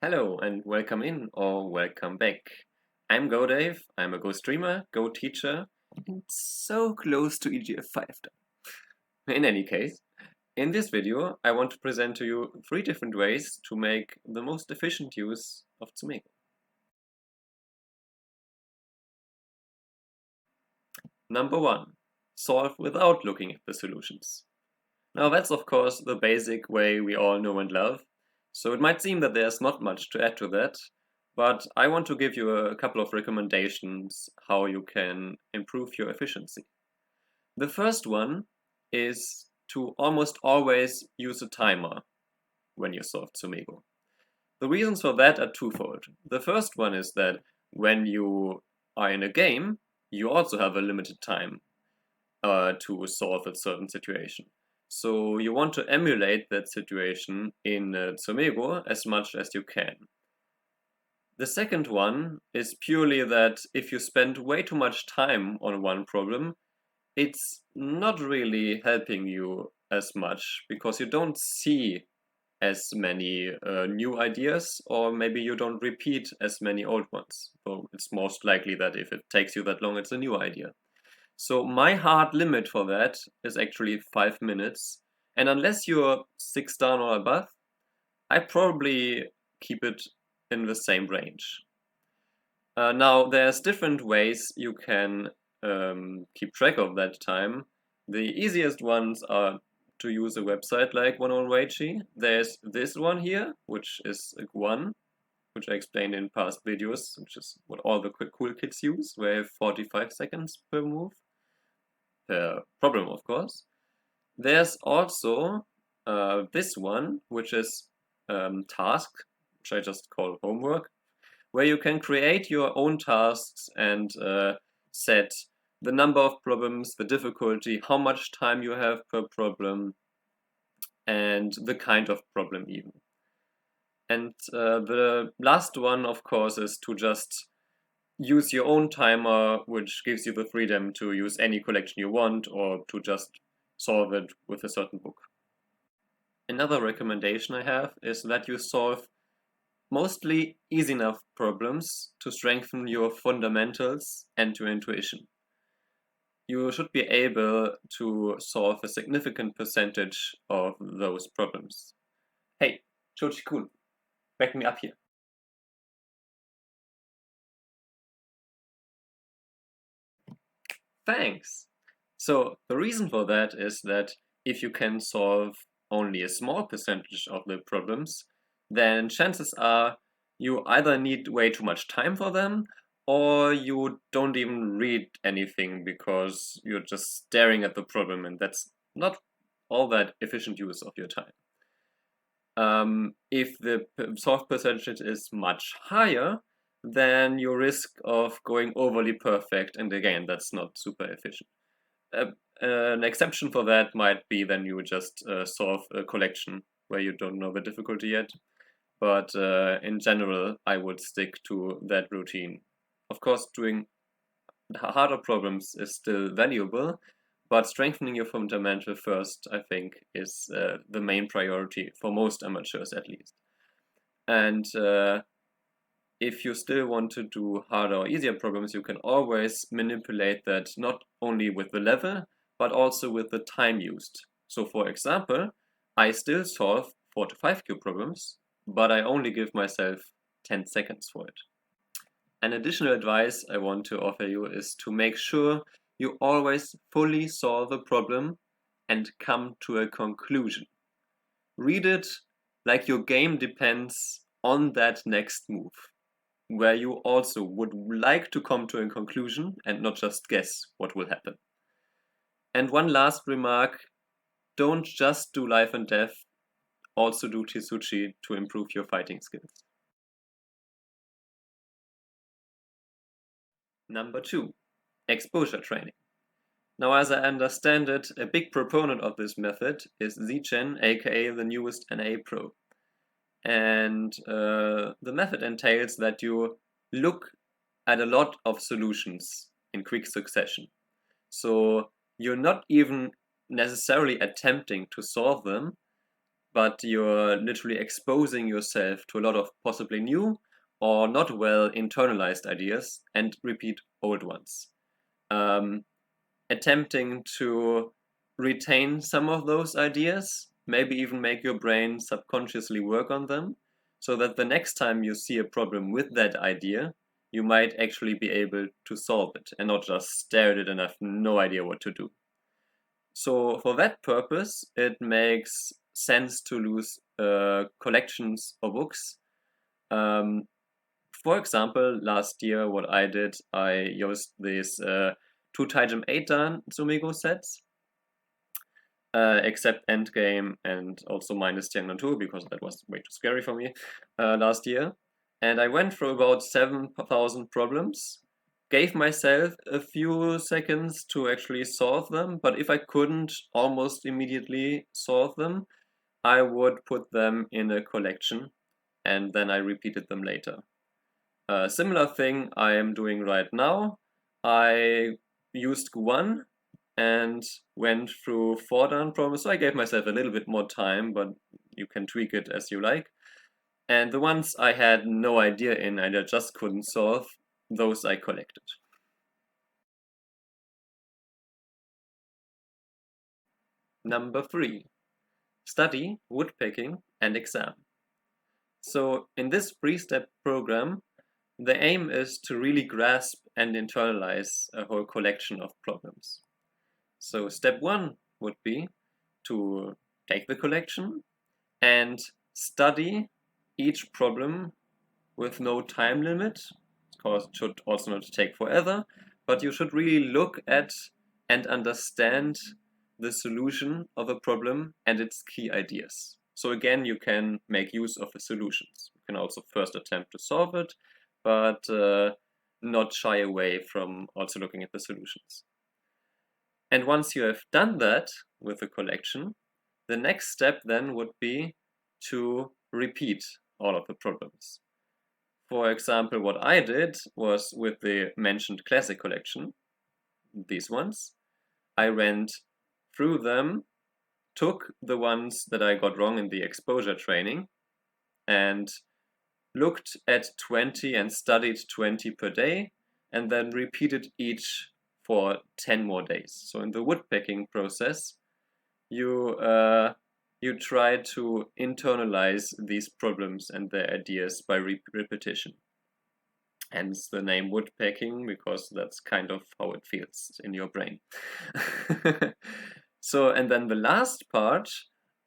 Hello and welcome in or welcome back. I'm GoDave, I'm a Go streamer, Go teacher, and so close to EGF5 now. In any case, in this video I want to present to you 3 different ways to make the most efficient use of Tsumego. Number 1. Solve without looking at the solutions. Now that's of course the basic way we all know and love, so it might seem that there's not much to add to that, but I want to give you a couple of recommendations how you can improve your efficiency. The first one is to almost always use a timer when you solve Tsumego. The reasons for that are twofold. The first one is that when you are in a game, you also have a limited time to solve a certain situation. So you want to emulate that situation in Tsumego as much as you can. The second one is purely that if you spend way too much time on one problem, it's not really helping you as much because you don't see as many new ideas, or maybe you don't repeat as many old ones. So it's most likely that if it takes you that long, it's a new idea. So my hard limit for that is actually 5 minutes. And unless you're 6 down or above, I probably keep it in the same range. Now, there's different ways you can keep track of that time. The easiest ones are to use a website like 101Weiqi. There's this one here, which is a one, which I explained in past videos, which is what all the cool kids use, where you have 45 seconds per move. Per problem, of course. There's also this one, which is task, which I just call homework, where you can create your own tasks and set the number of problems, the difficulty, how much time you have per problem, and the kind of problem even. And the last one, of course, is to just use your own timer, which gives you the freedom to use any collection you want or to just solve it with a certain book. Another recommendation I have is that you solve mostly easy enough problems to strengthen your fundamentals and your intuition. You should be able to solve a significant percentage of those problems. Hey, Chochi-kun, back me up here. Thanks! So the reason for that is that if you can solve only a small percentage of the problems, then chances are you either need way too much time for them, or you don't even read anything because you're just staring at the problem, and that's not all that efficient use of your time. If the solve percentage is much higher, then your risk of going overly perfect, and again, that's not super efficient. An exception for that might be then you just solve a collection where you don't know the difficulty yet. But in general, I would stick to that routine. Of course, doing harder problems is still valuable, but strengthening your fundamental first, I think, is the main priority for most amateurs at least. And if you still want to do harder or easier problems, you can always manipulate that not only with the level, but also with the time used. So for example, I still solve 4 to 5 cube problems, but I only give myself 10 seconds for it. An additional advice I want to offer you is to make sure you always fully solve a problem and come to a conclusion. Read it like your game depends on that next move, where you also would like to come to a conclusion and not just guess what will happen. And one last remark, don't just do life and death, also do Tisuchi to improve your fighting skills. Number 2, exposure training. Now, as I understand it, a big proponent of this method is Zichen, aka the newest NA Pro. And the method entails that you look at a lot of solutions in quick succession. So you're not even necessarily attempting to solve them, but you're literally exposing yourself to a lot of possibly new or not well internalized ideas and repeat old ones. Attempting to retain some of those ideas, maybe even make your brain subconsciously work on them, so that the next time you see a problem with that idea, you might actually be able to solve it and not just stare at it and have no idea what to do. So for that purpose, it makes sense to use collections of books. For example, last year, what I did, I used these 2 Taijin 8 Dan Tsumego sets, except Endgame and also minus Tiangnan 2, because that was way too scary for me last year. And I went through about 7,000 problems, gave myself a few seconds to actually solve them, but if I couldn't almost immediately solve them, I would put them in a collection and then I repeated them later. A similar thing I am doing right now. I used Q1 and went through 4 Dan problems, so I gave myself a little bit more time, but you can tweak it as you like. And the ones I had no idea in and I just couldn't solve, those I collected. Number 3. Study, woodpecking, and exam. So in this 3-step program, the aim is to really grasp and internalize a whole collection of problems. So step 1 would be to take the collection and study each problem with no time limit. Of course, it should also not take forever, but you should really look at and understand the solution of a problem and its key ideas. So again, you can make use of the solutions. You can also first attempt to solve it, but not shy away from also looking at the solutions. And once you have done that with the collection, the next step then would be to repeat all of the problems. For example, what I did was with the mentioned classic collection, these ones, I went through them, took the ones that I got wrong in the exposure training, and looked at 20 and studied 20 per day, and then repeated each for 10 more days. So in the woodpecking process, you try to internalize these problems and their ideas by repetition. Hence the name woodpecking, because that's kind of how it feels in your brain. So, and then the last part,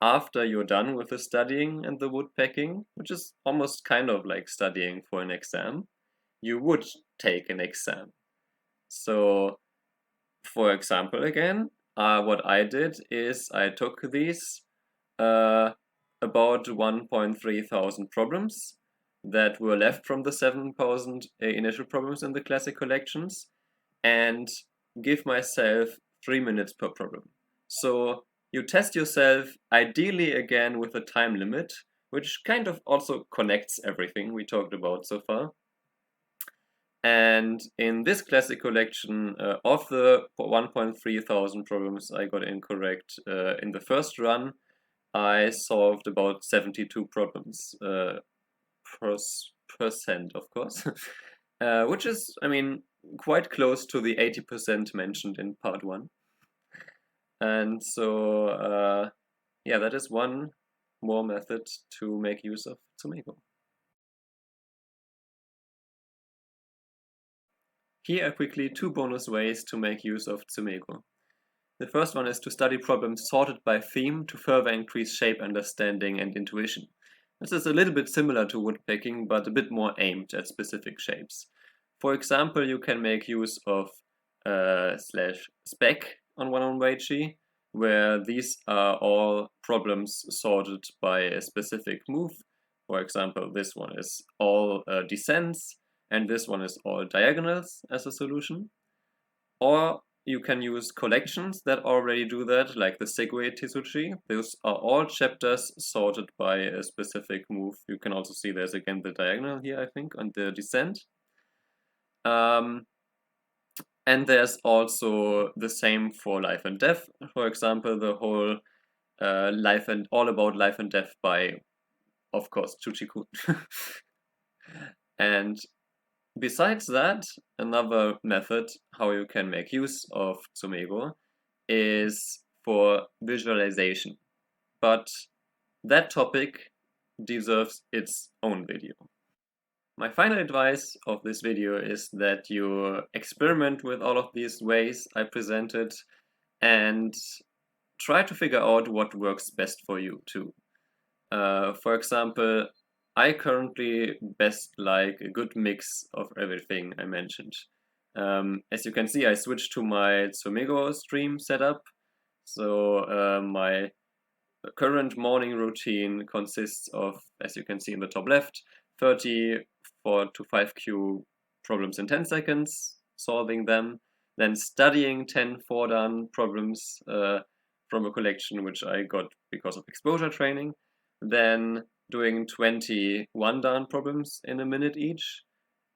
after you're done with the studying and the woodpecking, which is almost kind of like studying for an exam, you would take an exam. So, for example, again, what I did is I took these about 1.3 thousand problems that were left from the 7,000 initial problems in the classic collections and give myself 3 minutes per problem. So you test yourself ideally again with a time limit, which kind of also connects everything we talked about so far. And in this classic collection, of the 1.3 thousand problems I got incorrect in the first run, I solved about 72 problems, percent of course, which is, I mean, quite close to the 80% mentioned in part 1. And so, yeah, that is one more method to make use of Tsumego. Here are quickly 2 bonus ways to make use of Tsumego. The first one is to study problems sorted by theme to further increase shape understanding and intuition. This is a little bit similar to woodpecking, but a bit more aimed at specific shapes. For example, you can make use of /spec on one-on-Weichi, where these are all problems sorted by a specific move. For example, this one is all descents, and this one is all diagonals as a solution. Or you can use collections that already do that, like the Segue Tisuchi. Those are all chapters sorted by a specific move. You can also see there's again the diagonal here, I think, on the descent. And there's also the same for life and death. For example, the whole All About Life and Death by, of course, Chuchiku. And besides that, another method how you can make use of Tsumego is for visualization. But that topic deserves its own video. My final advice of this video is that you experiment with all of these ways I presented and try to figure out what works best for you too. For example, I currently best like a good mix of everything I mentioned. As you can see, I switched to my Tsumego stream setup. So my current morning routine consists of, as you can see in the top left, 30 4 to 5Q problems in 10 seconds, solving them, then studying 10 4-dan problems from a collection which I got because of exposure training, then doing 20 1-dan problems in a minute each,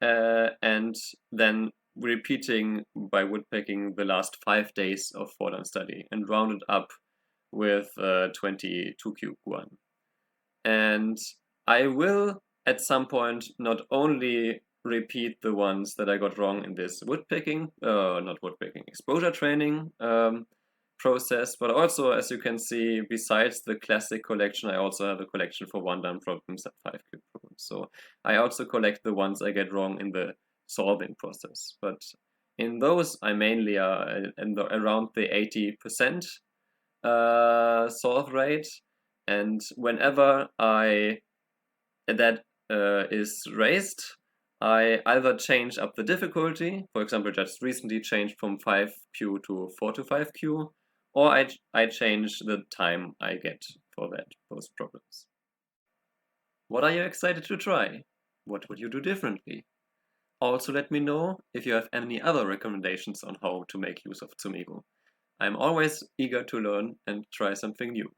and then repeating by woodpecking the last 5 days of 4-dan study and rounded up with 22Q1. And I will at some point not only repeat the ones that I got wrong in this exposure training process, but also, as you can see, besides the classic collection, I also have a collection for 1-dan problems and 5Q problems. So I also collect the ones I get wrong in the solving process. But in those, I mainly are around the 80% solve rate, and whenever that is raised, I either change up the difficulty. For example, just recently changed from 5Q to 4 to 5Q, or I change the time I get for those problems. What are you excited to try? What would you do differently? Also let me know if you have any other recommendations on how to make use of Tsumego. I'm always eager to learn and try something new.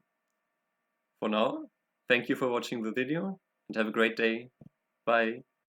For now, thank you for watching the video and have a great day. Bye.